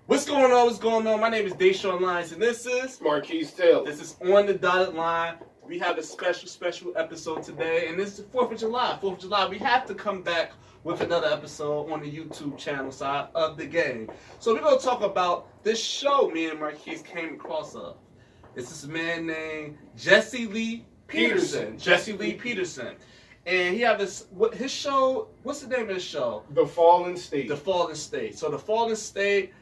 What's going on? What's going on? My name is Deshaun Lyons, and this is Marquise Taylor. This is On the Dotted Line. We have a special episode today, and this is the 4th of July. 4th of July, we have to come back with another episode on the YouTube channel side of the game. So we're going to talk about this show me and Marquise came across of. It's this man named Jesse Lee Peterson. Jesse Lee Peterson. And he have his show, what's the name of his show? The Fallen State. The Fallen State. So The Fallen State,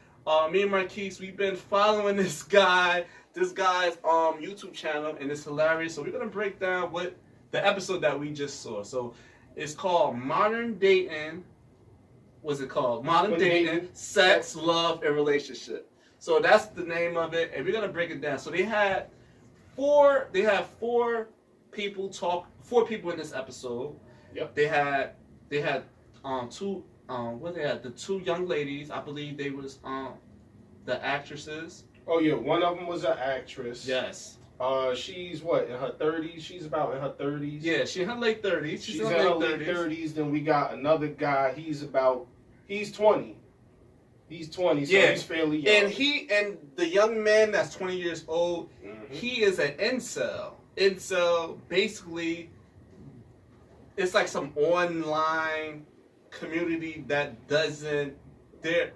me and Marquise, we've been following this guy's YouTube channel, and it's hilarious. So we're going to break down what the episode that we just saw. So it's called Modern Dating. What's it called? Modern Dating, Sex, Love, and Relationship. So that's the name of it, and we're going to break it down. So they had four people in this episode. Yep. They had the two young ladies. I believe they was the actresses. Oh yeah, one of them was an actress. Yes. She's what, in her 30s? She's about in her 30s. Yeah, she's in her late 30s. She's in her late 30s. Then we got another guy. He's 20. He's 20, so yeah. He's fairly young. And the young man that's 20 years old, he is an incel. Incel, basically, it's like some online community that they're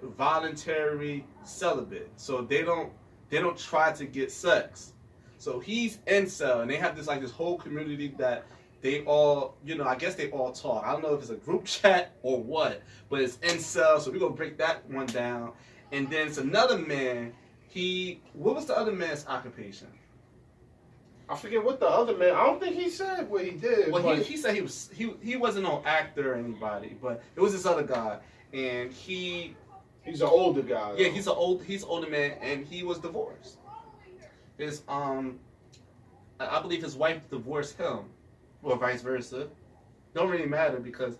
voluntary celibate. So they don't try to get sex. So he's incel, and they have this whole community that they all, I guess they all talk. I don't know if it's a group chat or what, but it's incel. So we're gonna break that one down. And then it's another man. What was the other man's occupation? I forget what the other man. I don't think he said what he did. Well, he said he wasn't no actor or anybody, but it was this other guy, and he's an older guy. Though. Yeah, he's an older man, and he was divorced. I believe his wife divorced him, or vice versa. Don't really matter because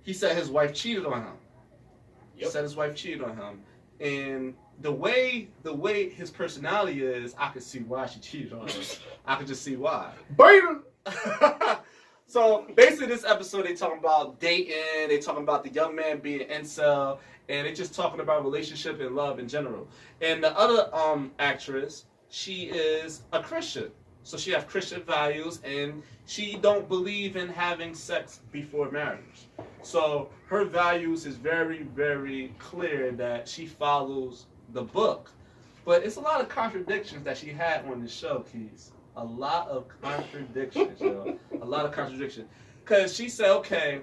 he said his wife cheated on him. Yep. He said his wife cheated on him, and the way his personality is, I could see why she cheated on him. I could just see why. Bam! So basically, this episode they talking about dating. They talking about the young man being incel, and they just talking about relationship and love in general. And the other actress, she is a Christian, so she have Christian values, and she don't believe in having sex before marriage. So her values is very, very clear that she follows the book. But it's a lot of contradictions that she had on the show, Keys. A lot of contradictions, yo. A lot of contradictions. Because she said, okay,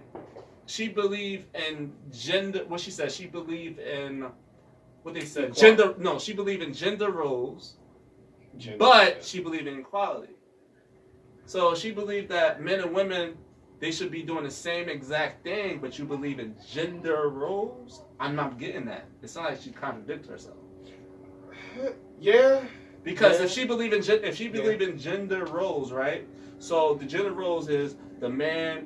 she believed in gender, what she said, she believed in, what they said, she believed in gender roles, but she believed in equality. So she believed that men and women, they should be doing the same exact thing, but you believe in gender roles? I'm not getting that. It's not like she contradicts herself. Yeah. Because if she believe in gender roles, right? So the gender roles is the man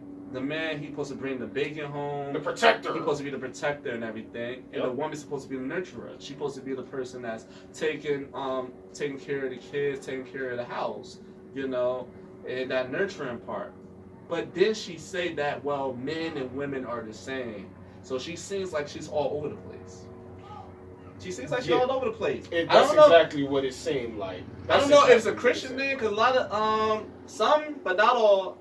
he's supposed to bring the bacon home. The protector. He's supposed to be the protector and everything. And the woman's supposed to be the nurturer. She's supposed to be the person that's taking care of the kids, taking care of the house, and that nurturing part. But then she say that, well, men and women are the same. So she seems like she's all over the place. She seems like she's all over the place. That's exactly what it seemed like. I don't know if it's a Christian thing, because a lot of, some, but not all,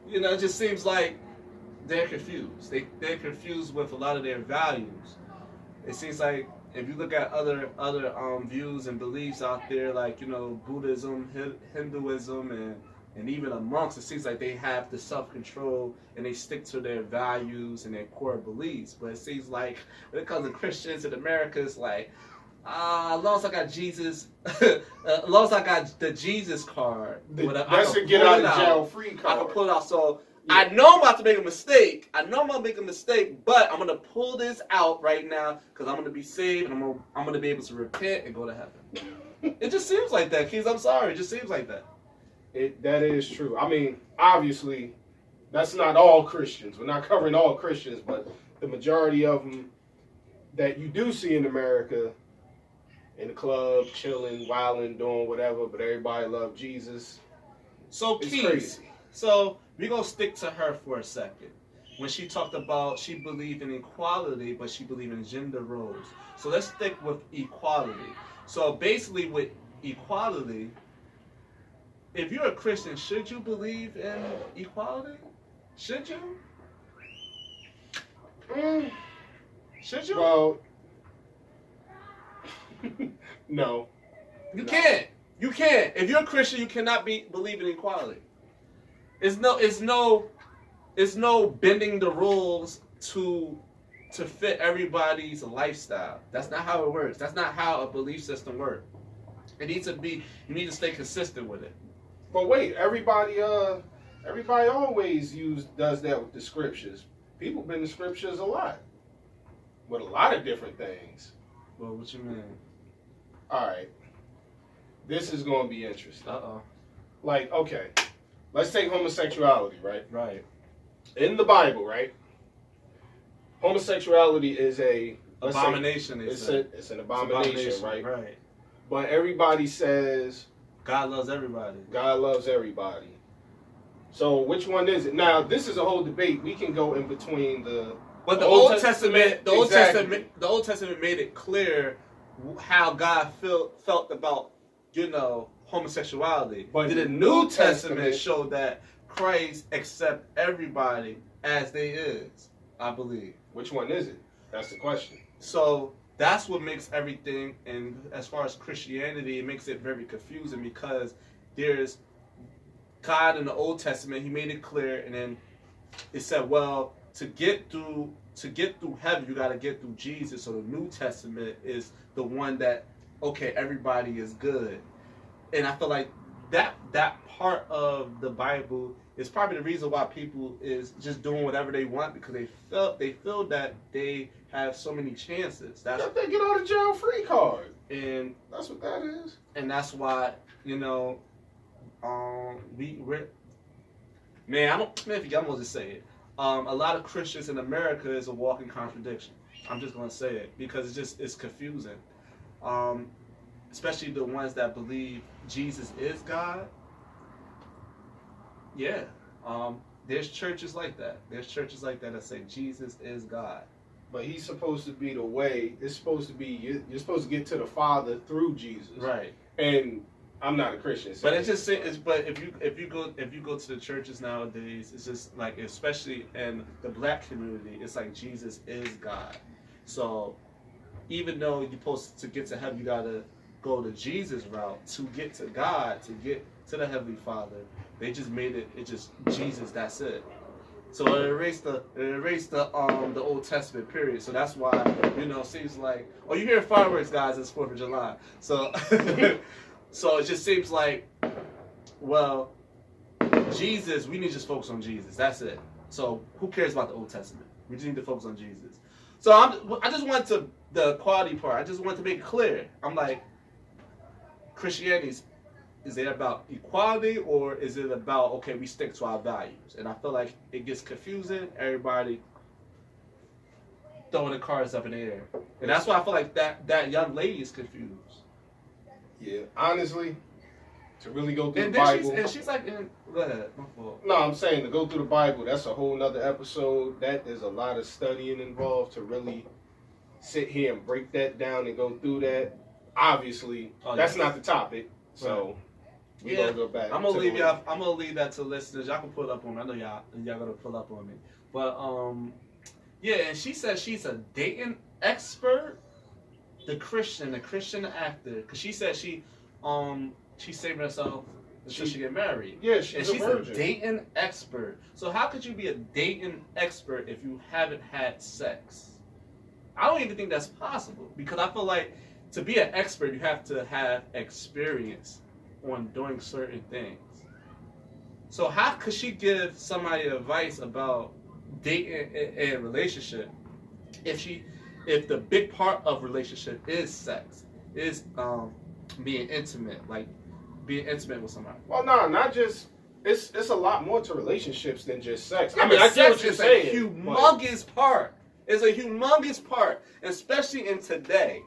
it just seems like they're confused. They're confused with a lot of their values. It seems like if you look at other views and beliefs out there, like, Buddhism, Hinduism, and even amongst, it seems like they have the self-control and they stick to their values and their core beliefs. But it seems like when it comes to Christians in America, it's like, as long as I got Jesus, as long as I got the Jesus card, that's a get out of jail free card. I can pull it out. So yeah. I know I'm about to make a mistake. But I'm going to pull this out right now because I'm going to be saved and I'm going to be able to repent and go to heaven. It just seems like that, Keys. I'm sorry. It just seems like that. That is true. I mean, obviously, that's not all Christians. We're not covering all Christians, but the majority of them that you do see in America, in the club, chilling, wilding, doing whatever, but everybody love Jesus. So, Keys, so we're going to stick to her for a second. when she talked about she believed in equality, but she believed in gender roles. So let's stick with equality. So basically, with equality, if you're a Christian, should you believe in equality? Should you? Should you? Well, no. You can't. You can't. If you're a Christian, you cannot believe in equality. It's no bending the rules to fit everybody's lifestyle. That's not how it works. That's not how a belief system works. It needs to be. You need to stay consistent with it. But wait, everybody always does that with the scriptures. People bend the scriptures a lot with a lot of different things. Well, what you mean? All right, this is going to be interesting. Uh-oh. Like, okay, let's take homosexuality, right? Right. In the Bible, right? Homosexuality is a abomination. It's an abomination, right? Right. But everybody says God loves everybody. God loves everybody. So which one is it? Now, this is a whole debate. We can go in between the. But the Old Testament, the Old Testament made it clear how God felt about, homosexuality. But the New Testament showed that Christ accepts everybody as they is, I believe. Which one is it? That's the question. So that's what makes everything, and as far as Christianity, it makes it very confusing because there's God in the Old Testament, he made it clear, and then it said, well, to get through heaven, you got to get through Jesus. So the New Testament is the one that, okay, everybody is good. And I feel like that part of the Bible is probably the reason why people is just doing whatever they want, because they feel that they have so many chances. That's they get out of jail free card. And that's what that is. And that's why, I'm gonna just say it. A lot of Christians in America is a walking contradiction. I'm just gonna say it because it's confusing. Especially the ones that believe Jesus is God. Yeah. There's churches like that. There's churches like that say Jesus is God. But he's supposed to be the way. It's supposed to be you're supposed to get to the Father through Jesus. Right. And I'm not a Christian. But it's just but if you go to the churches nowadays, it's just like, especially in the black community, it's like Jesus is God. So even though you're supposed to get to heaven, you gotta go the Jesus route to get to God, to get to the Heavenly Father. They just made it just Jesus, that's it. So it erased the Old Testament period. So that's why, it seems like, oh, you hear fireworks, guys, it's 4th of July. So so it just seems like, well, Jesus, we need to just focus on Jesus. That's it. So who cares about the Old Testament? We just need to focus on Jesus. So I just want to, the equality part, I just want to make it clear. I'm like, Christianity, is it about equality, or is it about, okay, we stick to our values? And I feel like it gets confusing. Everybody throwing the cards up in the air. And that's why I feel like that young lady is confused. Yeah, honestly, to really go through and the Bible. She's like, go ahead, my fault. No, I'm saying to go through the Bible, that's a whole nother episode. That is a lot of studying involved to really sit here and break that down and go through that. Obviously, that's not the topic. So we're gonna go back. I'm gonna leave that to listeners. Y'all can pull up on me. I know y'all gonna pull up on me. But and she says she's a dating expert. The Christian actor, because she said she's saving herself until she get married. Yeah, she's a virgin. A dating expert. So how could you be a dating expert if you haven't had sex? I don't even think that's possible, because I feel like to be an expert, you have to have experience on doing certain things. So how could she give somebody advice about dating and relationship if the big part of relationship is sex, is being intimate, like being intimate with somebody? Well, no, not just. It's a lot more to relationships than just sex. I mean, I get what you're saying. It's a humongous part. It's a humongous part, especially in today.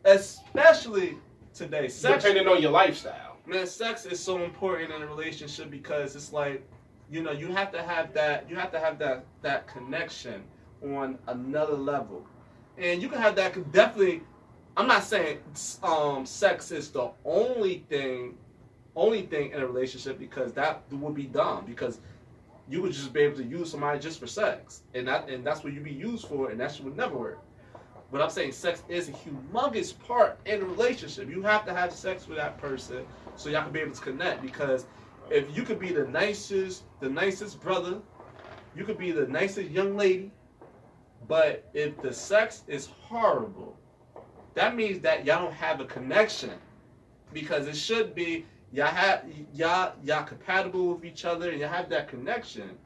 Especially today. Sex, depending on your lifestyle. Man, sex is so important in a relationship because it's like, you have to have that. You have to have that connection on another level, and you can have that. Definitely, I'm not saying sex is the only thing in a relationship, because that would be dumb, because you would just be able to use somebody just for sex, and that's what you'd be used for, and that shit would never work. But I'm saying sex is a humongous part in a relationship. You have to have sex with that person so y'all can be able to connect, because if you could be the nicest brother, you could be the nicest young lady, but if the sex is horrible, that means that y'all don't have a connection, because it should be y'all compatible with each other and y'all have that connection.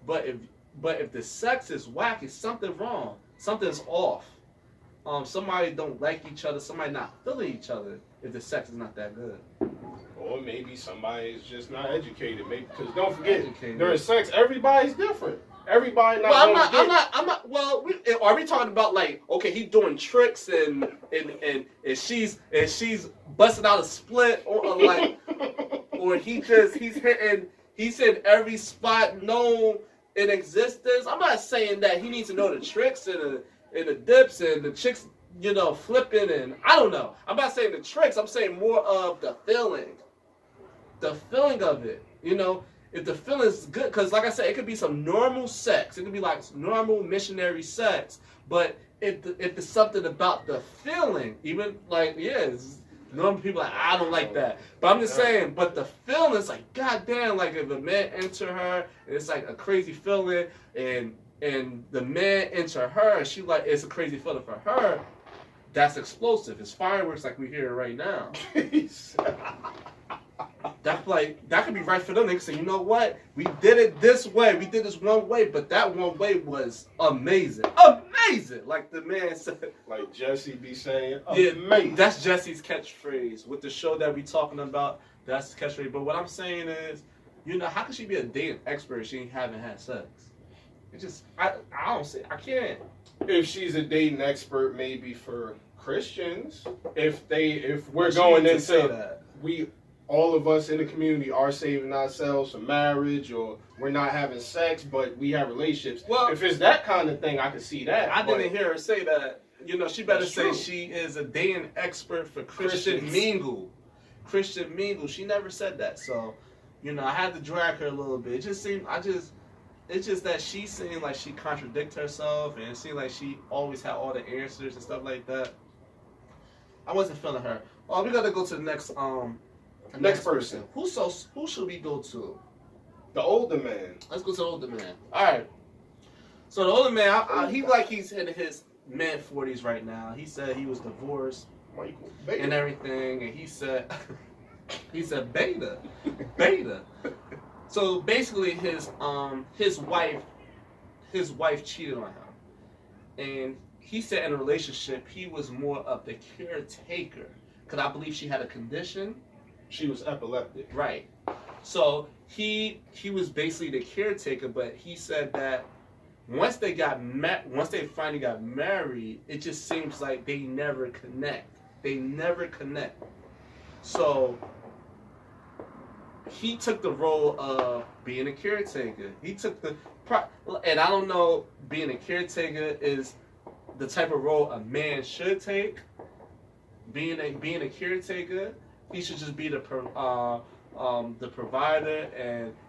But if the sex is whack, it's something wrong. Something's off. Somebody don't like each other. Somebody not feeling each other if the sex is not that good. Or maybe somebody is just not educated. Maybe, because don't forget, Educated. during sex, everybody's different. Everybody not. Well, I'm not. Well, are we talking about, like, okay, he's doing tricks and she's busting out a split, or like, or he's hitting every spot known in existence? I'm not saying that he needs to know the tricks and the dips and the chicks, flipping, and I don't know. I'm not saying the tricks. I'm saying more of the feeling of it. If the feeling's good, because like I said, it could be some normal sex. It could be like normal missionary sex. But if there's something about the feeling, even like, normal people like, I don't like that. But I'm just saying, but the feeling is like, goddamn, like if a man enter her, and it's like a crazy feeling, and the man enter her, and she like, it's a crazy feeling for her, that's explosive. It's fireworks like we hear right now. That could be right for them. They can say, you know what? We did it this way. We did this one way, but that one way was amazing. Amazing! Like the man said. Like Jesse be saying, amazing. Yeah, that's Jesse's catchphrase. With the show that we talking about, that's the catchphrase. But what I'm saying is, how can she be a dating expert if she haven't had sex? It just, I don't see, I can't. If she's a dating expert, maybe for Christians, if we're going into that, all of us in the community are saving ourselves from marriage, or we're not having sex, but we have relationships. Well, if it's that kind of thing, I can see that. I didn't hear her say that. She better say she is a dating expert for Christian mingle. Christian mingle. She never said that. So, I had to drag her a little bit. It just seemed, it's just that she seemed like she contradicted herself, and it seemed like she always had all the answers and stuff like that. I wasn't feeling her. Oh, we gotta go to the next person. Who should we go to? The older man. Let's go to the older man. All right. So the older man, he's in his mid-40s right now. He said he was divorced and everything, and he said beta. So basically, his wife cheated on him, and he said in a relationship he was more of the caretaker, because I believe she had a condition. She was epileptic. Right. So he was basically the caretaker, but he said that once they finally got married, it just seems like they never connect. So he took the role of being a caretaker. And I don't know, being a caretaker is the type of role a man should take. Being a caretaker, he should just be the provider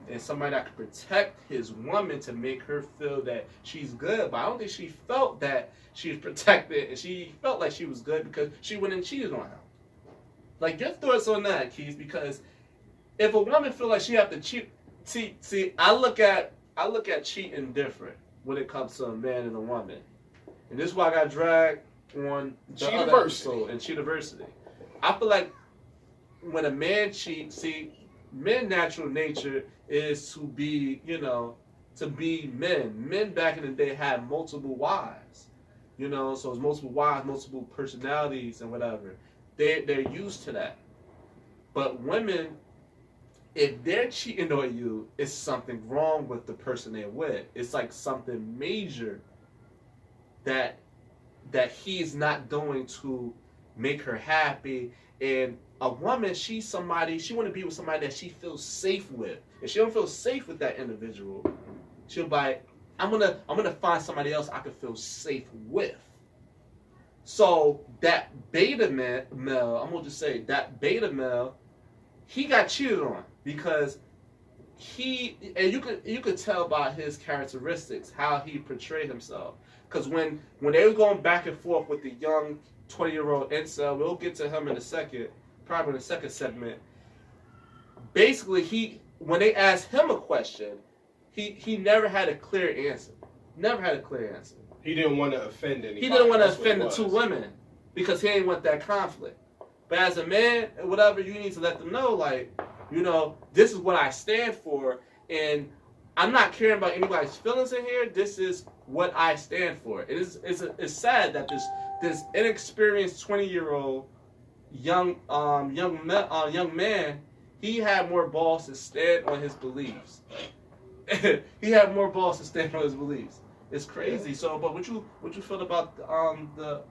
and somebody that can protect his woman to make her feel that she's good. But I don't think she felt that she was protected, and she felt like she was good because she went and cheated on him. Like, your thoughts on that, Keith? Because if a woman feel like she have to cheat, see, I look at cheating different when it comes to a man and a woman, and this is why I got dragged on the other episode in Cheativersity. I feel like when a man cheats, men's natural nature is to be, men. Men back in the day had multiple wives, so it's multiple wives, multiple personalities and whatever. They're used to that. But women, if they're cheating on you, it's something wrong with the person they're with. It's like something major that he's not going to make her happy. And a woman, she's somebody, she want to be with somebody that she feels safe with. If she don't feel safe with that individual, she'll be like, I'm gonna find somebody else I can feel safe with. So that beta male, I'm gonna just say that beta male, he got cheated on because and you could tell by his characteristics how he portrayed himself. Because when they were going back and forth with the young 20-year-old incel, we'll get to him in a second, probably in the second segment. Basically, when they asked him a question, he never had a clear answer. Never had a clear answer. He didn't want to offend anybody. He didn't want to offend the two women because he didn't want that conflict. But as a man, whatever, you need to let them know, like, this is what I stand for, and I'm not caring about anybody's feelings in here. This is what I stand for. It's sad that this inexperienced 20-year-old young man, he had more balls to stand on his beliefs. He had more balls to stand on his beliefs. It's crazy. So, but what you feel about the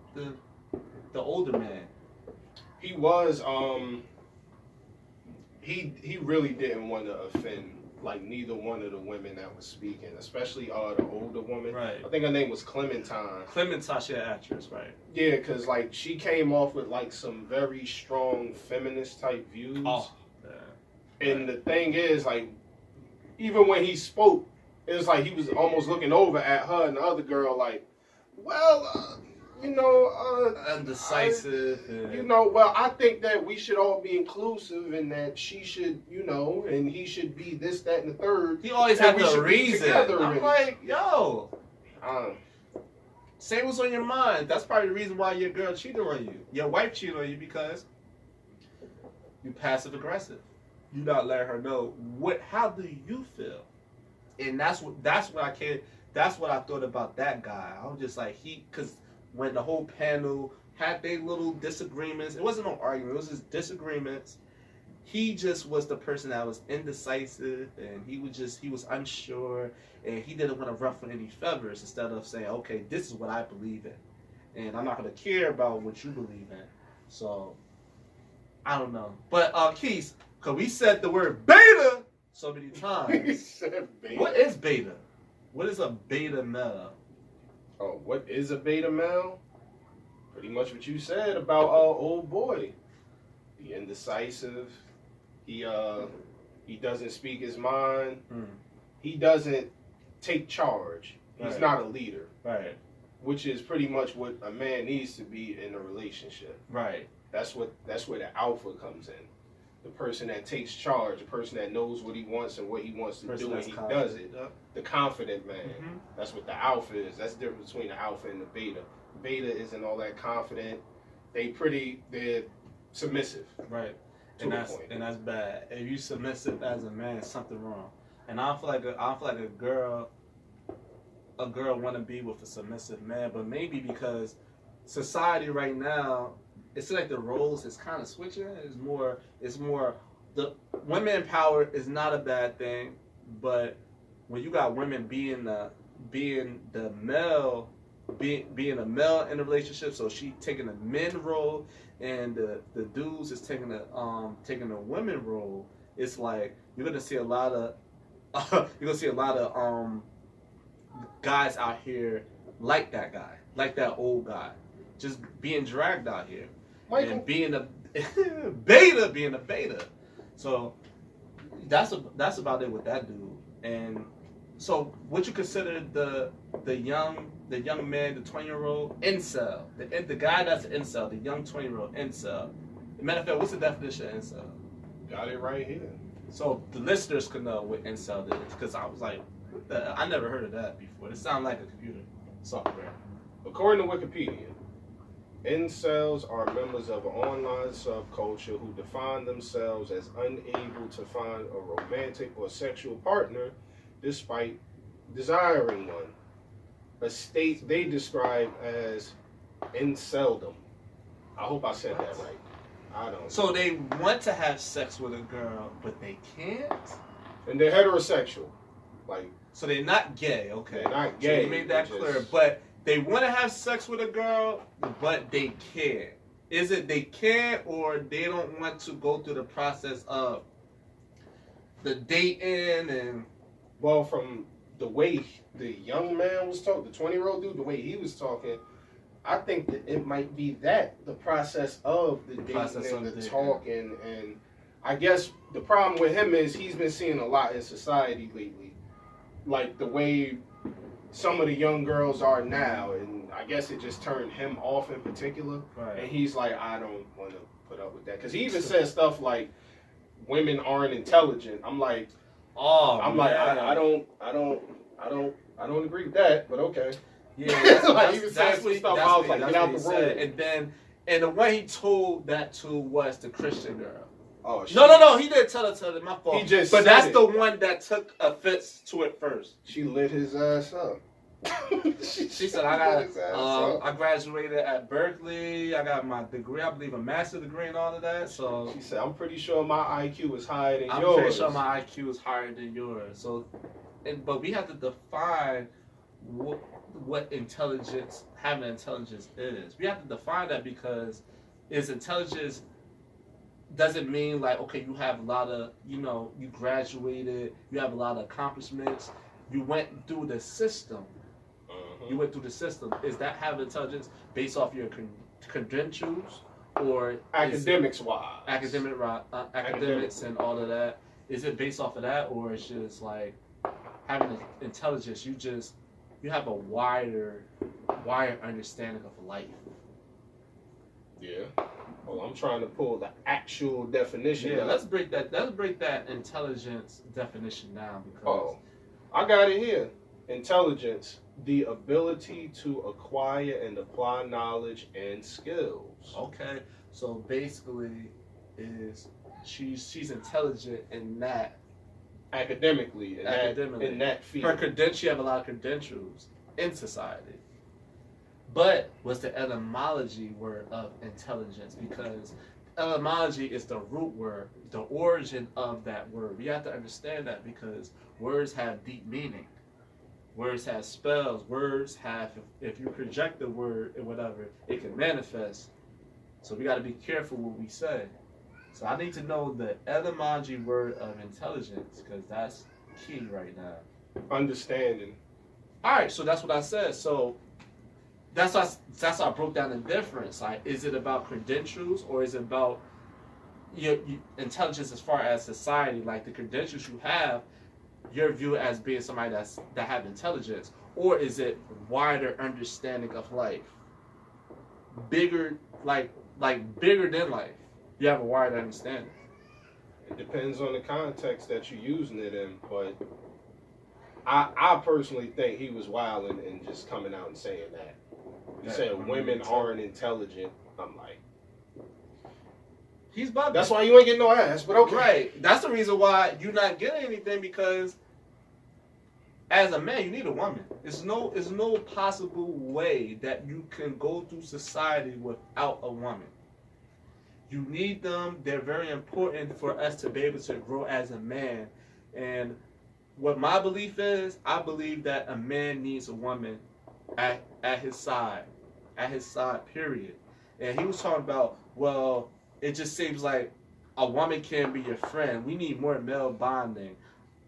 older man? He was he really didn't want to offend like neither one of the women that was speaking, especially the older woman. Right. I think her name was Clementine. Clementine, she an actress, right? Yeah, because like she came off with like some very strong feminist type views. Oh, yeah. And the thing is, like, even when he spoke, it was like he was almost looking over at her and the other girl, like, well, undecisive. Well, I think that we should all be inclusive and that she should, and he should be this, that, and the third. He always had the reason. I'm like, yo, say what's on your mind. That's probably the reason why your girl cheated on you. Your wife cheated on you because you passive aggressive. You not letting her know how do you feel, and that's what I thought about that guy. I was just like because when the whole panel had their little disagreements, it wasn't no argument, it was just disagreements. He just was the person that was indecisive, and he was unsure, and he didn't want to ruffle any feathers instead of saying, okay, this is what I believe in, and I'm not going to care about what you believe in. So, I don't know. But, Keith, because we said the word beta so many times. He said beta. What is beta? What is a beta male? Oh, what is a beta male? Pretty much what you said about old boy. The indecisive. He doesn't speak his mind. He doesn't take charge. He's not a leader. Right. Which is pretty much what a man needs to be in a relationship. Right. That's where the alpha comes in. The person that takes charge, the person that knows what he wants and what he wants to do, and he does it. The confident man. Mm-hmm. That's what the alpha is. That's the difference between the alpha and the beta. Beta isn't all that confident. They're submissive. Right. And that's bad. If you submissive as a man, something wrong. And I feel like a girl want to be with a submissive man, but maybe because society right now, it's like the roles is kind of switching. It's more the women power is not a bad thing, but when you got women being a male in a relationship, so she taking a men role and the dudes is taking a women role, it's like you're gonna see a lot of guys out here like that guy, like that old guy, just being dragged out here. Michael. And being a beta. So that's about it with that dude. And so would you consider the young man, the 20-year-old incel, the guy that's an incel, the young 20-year-old incel? Matter of fact, what's the definition of incel? Got it right here. So the listeners could know what incel is, because I was like, I never heard of that before. It sounds like a computer software. According to Wikipedia, incels are members of an online subculture who define themselves as unable to find a romantic or sexual partner despite desiring one. A state they describe as inceldom. I hope I said that right. I don't know. So they want to have sex with a girl, but they can't? And they're heterosexual. So they're not gay, okay. They're not gay. So they made that clear, but they want to have sex with a girl, but they can't. Is it they can't or they don't want to go through the process of the dating and? Well, from the way the young man was talking, the 20-year-old dude, the way he was talking, I think that it might be the process of the dating and the talking, and I guess the problem with him is he's been seeing a lot in society lately, like the way some of the young girls are now, and I guess it just turned him off in particular. Right. And he's like, I don't want to put up with that, because he even said stuff like women aren't intelligent. I'm like, I don't agree with that, but okay. Yeah, that's what stuff. I was like, get out the room. And then, and the way he told that to was the Christian girl. Oh, no, he didn't tell her to my fault. He just but that's the one that took offense to it first. She lit his ass up. she said, I graduated at Berkeley. I got my degree, I believe a master's degree and all of that. So she said, I'm pretty sure my IQ is higher than yours. I'm pretty sure my IQ is higher than yours. So, but we have to define what intelligence, having intelligence is. We have to define that, because is intelligence doesn't mean like, okay, you have a lot of, you graduated, you have a lot of accomplishments, you went through the system. You went through the system. Is that having intelligence based off your credentials or academics and all of that? Is it based off of that, or it's just like having intelligence? You have a wider understanding of life. Yeah. Well, I'm trying to pull the actual definition. Yeah, let's break that intelligence definition down, because I got it here. Intelligence, the ability to acquire and apply knowledge and skills. Okay, so basically, she's intelligent in that academically, in that field. She have a lot of credentials in society. But what's the etymology word of intelligence? Because etymology is the root word, the origin of that word. We have to understand that, because words have deep meaning. Words have spells. Words have, if you project the word and whatever, it can manifest. So we got to be careful what we say. So I need to know the etymology word of intelligence, because that's key right now. Understanding. All right, so that's what I said. So that's how I broke down the difference. Like, is it about credentials, or is it about your intelligence as far as society? Like the credentials you have, your view as being somebody that have intelligence, or is it wider understanding of life? Bigger, like bigger than life. You have a wider understanding. It depends on the context that you're using it in, but I personally think he was wilding and just coming out and saying that. He said women aren't intelligent. I'm like, he's bugging. That's why you ain't getting no ass, but okay. Right. That's the reason why you're not getting anything, because as a man, you need a woman. There's no possible way that you can go through society without a woman. You need them. They're very important for us to be able to grow as a man. And what my belief is, I believe that a man needs a woman at his side, period. And he was talking about, well, it just seems like a woman can't be your friend. We need more male bonding.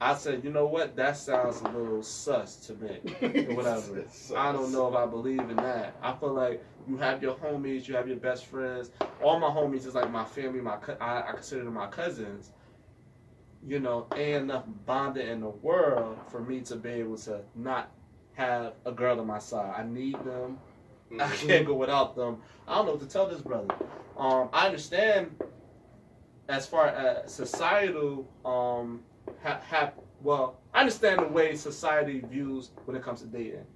I said, you know what? That sounds a little sus to me. Or whatever. I don't know if I believe in that. I feel like you have your homies, you have your best friends. All my homies is like my family. I consider them my cousins. Ain't enough bonding in the world for me to be able to not have a girl on my side. I need them. Mm-hmm. I can't go without them. I don't know what to tell this brother. I understand as far as societal I understand the way society views when it comes to dating.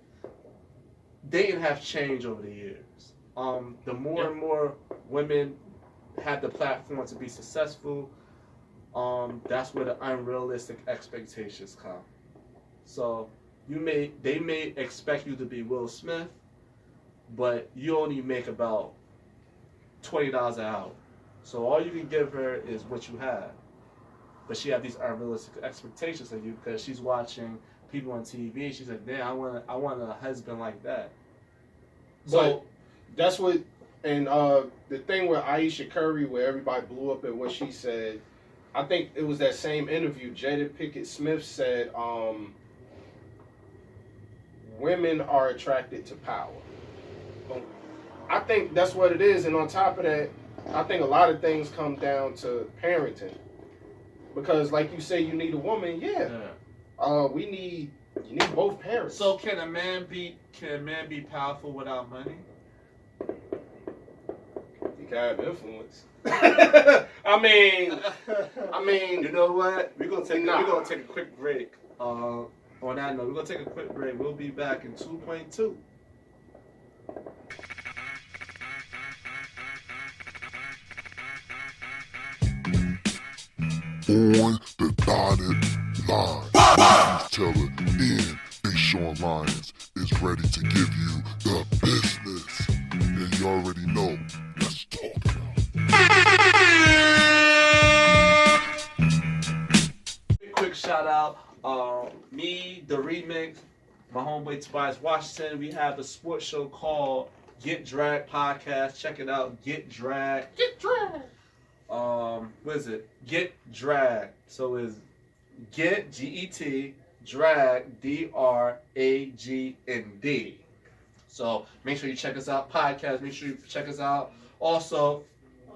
Dating have changed over the years. The more and more women have the platform to be successful, that's where the unrealistic expectations come. So they may expect you to be Will Smith, but you only make about $20 an hour. So all you can give her is what you have. But she have these unrealistic expectations of you, because she's watching people on TV. She's like, damn, I want a husband like that. So that's what And the thing with Aisha Curry, where everybody blew up at what she said, I think it was that same interview. Jada Pinkett Smith said, "Women are attracted to power." I think that's what it is. And on top of that, I think a lot of things come down to parenting. Because, like you say, you need a woman. Yeah. You need both parents. So can a man be powerful without money? He can have influence. I mean, you know what? We're gonna take a quick break. On that note, we're gonna take a quick break. We'll be back in 2.2. On the dotted line. News teller and Deshaun Lyons is ready to give you the business. And you already know, let's talk about it. Quick shout out, me, the remix, my homeboy Tobias Washington. We have a sports show called Get Drag Podcast. Check it out, Get Drag. Get Drag. What is it? Get Drag. So it's Get Get Drag DRAGND. So make sure you check us out. Podcast. Make sure you check us out. Also,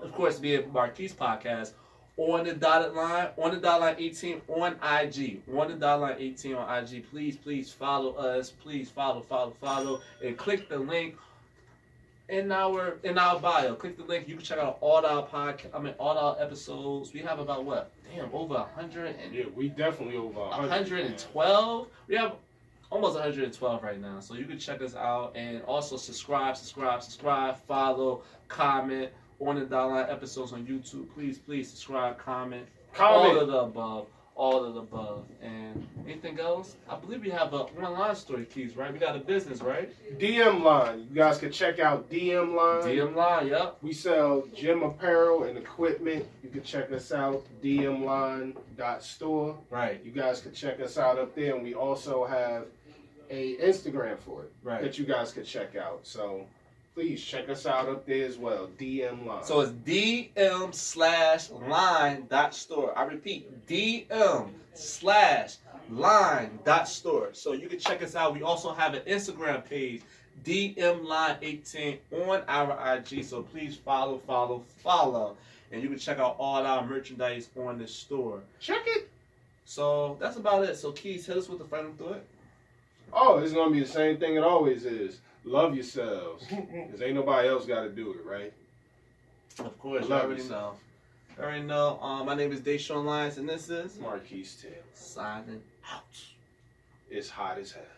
of course, me and Marquise podcast on the dotted line 18 on IG. On the dotted line 18 on IG. Please follow us. Please follow, and click the link in our bio. Click the link. You can check out all our episodes. We have about over 100 and yeah, we definitely over 112. We have almost 112 right now. So you can check us out and also subscribe, follow, comment on the Dollar episodes on YouTube. Please subscribe, comment. All of the above. And anything else? I believe we have a online story, Keys, right? We got a business, right? DM line. You guys can check out DM line. DM line, yep. We sell gym apparel and equipment. You can check us out, dmline.store. Right. You guys can check us out up there. And we also have a Instagram for it that you guys can check out. So please check us out up there as well, DM line. So it's DM/line.store. I repeat, DM/line.store. So you can check us out. We also have an Instagram page, DMLine18 on our IG. So please follow. And you can check out all our merchandise on the store. Check it. So that's about it. So Keys, hit us with the final thought. Oh, it's going to be the same thing it always is. Love yourselves. Because ain't nobody else got to do it, right? Of course, you already know. My name is Deshaun Lyons, and this is Marquise Taylor. Signing out. It's hot as hell.